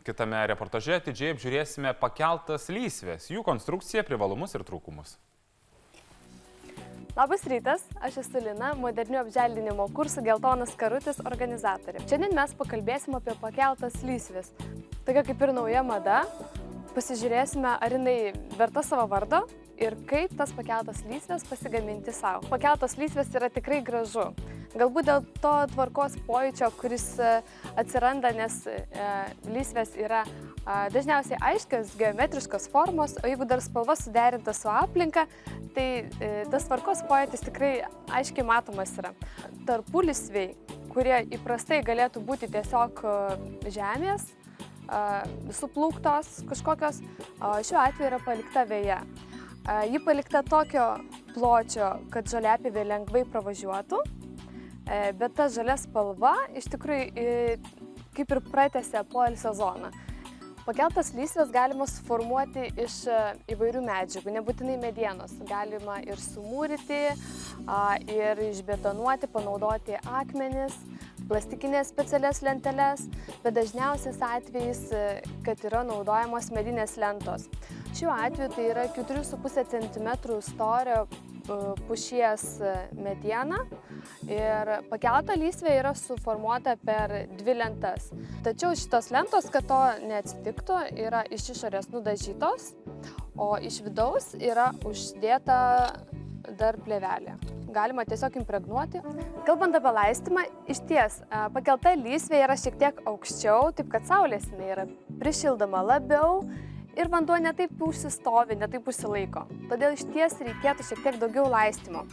Kitame reportaže atidžiai apžiūrėsime pakeltas lysves, jų konstrukciją, privalumus ir trūkumus. Labas rytas, aš esu Lina, modernių apželdinimo kursų Geltonas karutis organizatorė. Šiandien mes pakalbėsime apie pakeltas lysves. Tokia kaip ir nauja mada. Pasižiūrėsime, ar jinai verta savo vardo ir kaip tas pakeltas lysves pasigaminti savo. Pakeltas lysves yra tikrai gražu. Galbūt dėl to tvarkos pojūčio, kuris atsiranda, nes lysvės yra dažniausiai aiškios, geometriškos formos, o jeigu dar spalva suderinta su aplinka, tai tas tvarkos pojūtis tikrai aiškiai matomas yra. Tarpulysviai, kurie įprastai galėtų būti tiesiog žemės, suplūktos kažkokios, šiuo atveju yra palikta veja. Ji palikta tokio pločio, kad žoliapjovė lengvai pravažiuotų, bet ta žalia spalva iš tikrųjų kaip ir pratęsia poilsio zoną. Pakeltas lysves galima suformuoti iš įvairių medžiagų, nebūtinai medienos. Galima ir sumūryti, ir išbetonuoti, panaudoti akmenis, plastikinės specialias lenteles, bet dažniausias atvejis, kad yra naudojamos medinės lentos. Šiuo atveju tai yra 4,5 cm storio pušies mediena ir pakelta lysvė yra suformuota per 2 lentas. Tačiau šitos lentos, kad to neatsitiktų, yra iš išorės nudažytos, o iš vidaus yra uždėta dar plėvelė. Galima tiesiog impregnuoti. Kalbant apie laistymą, išties pakelta lysvė yra šiek tiek aukščiau, taip kad saulės jinai yra prišildoma labiau ir vanduo netaip užsistovi, netaip užsilaiko. Todėl išties reikėtų šiek tiek daugiau laistymo.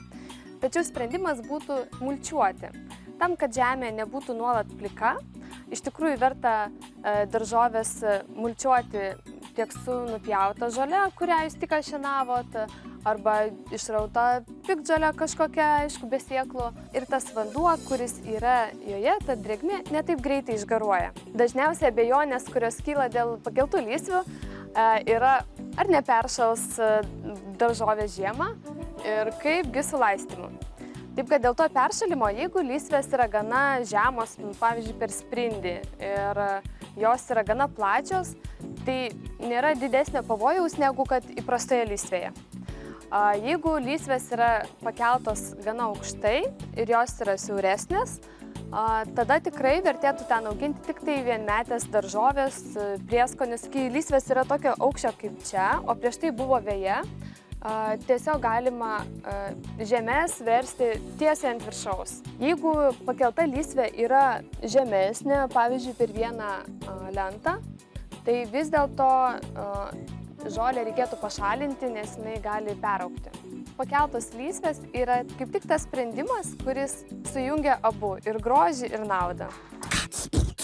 Tačiau sprendimas būtų mulčiuoti. Tam, kad žemė nebūtų nuolat plika, iš tikrųjų verta daržovės mulčiuoti tiek su nupjauta žole, kurią jūs tik šienavot, arba išrauta piktžolė kažkokia, aišku, be sėklų. Ir tas vanduo, kuris yra joje, ta drėgmė, netaip greitai išgaruoja. Dažniausiai abejonės, kurios kyla dėl pakeltų lysvių, yra, ar neperšals daržovės žiemą ir kaipgi su laistymu. Taip kad dėl to peršalimo, jeigu lysvės yra gana žemos, pavyzdžiui, per sprindį ir jos yra gana plačios, tai nėra didesnio pavojaus negu kad įprastoje lysvėje. Jeigu lysvės yra pakeltos gana aukštai ir jos yra siauresnės, tada tikrai vertėtų ten auginti tik tai vienmetės daržovės, prieskonius. Kai lysvės yra tokio aukščio kaip čia, o prieš tai buvo veja, tiesiog galima žemes versti tiesiai ant viršaus. Jeigu pakelta lysvė yra žemesnė, pavyzdžiui, per vieną lentą, tai vis dėlto žolę reikėtų pašalinti, nes jinai gali peraugti. Pakeltos lysvės yra kaip tik tas sprendimas, kuris sujungia abu, ir grožį, ir naudą.